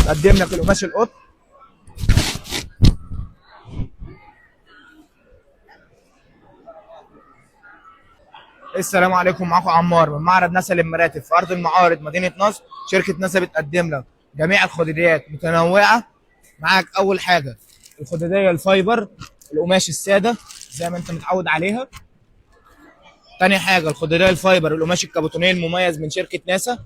بقدم لك القماش القط. السلام عليكم، معاكم عمار من معرض نسا للمراتب في ارض المعارض مدينه نصر. شركه نسا بتقدم لك جميع الخداديات متنوعه. معاك اول حاجه الخداديه الفايبر، القماش الساده زي ما انت متعود عليها. تاني حاجه الخداديه الفايبر القماش الكابوتونيه المميز من شركه ناسا.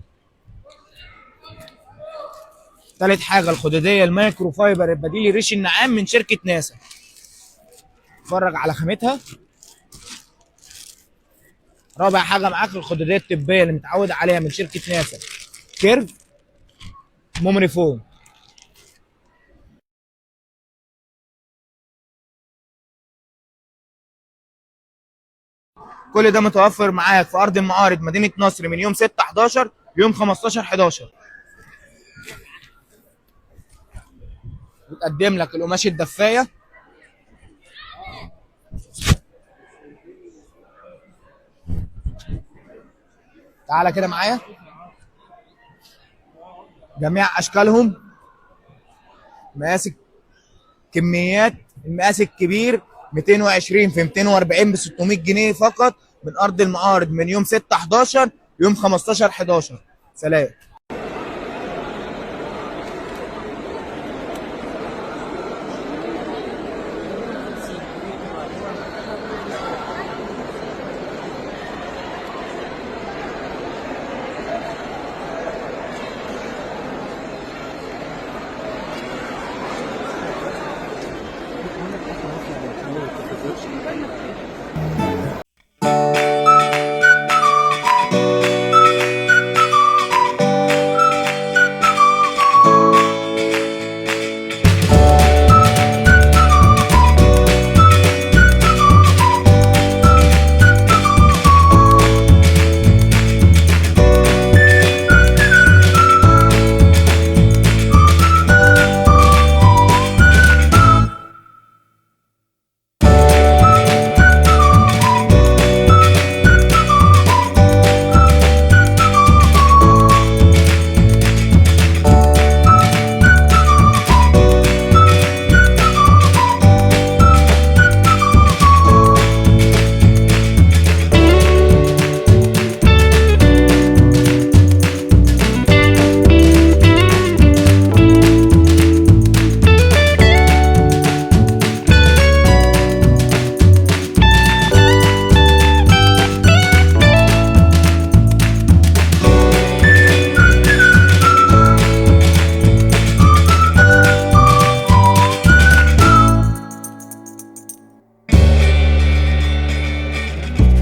تالت حاجه الخداديه المايكرو فايبر البديل ريش النعام من شركه ناسا. اتفرج على خامتها. رابع حاجه معاك الخداديه الطبيه اللي متعود عليها من شركه ناسا، كيرف مومري فوم. كل ده متوفر معاك في ارض المعارض مدينه نصر من يوم 6/11 ليوم 15/11. بتقدم لك القماش الدفايه. تعالى كده معايا. جميع اشكالهم، مقاس، كميات. المقاس الكبير 220 في 240 ب 600 جنيه فقط من ارض المعارض من يوم 6/11 ليوم 15/11. سلام.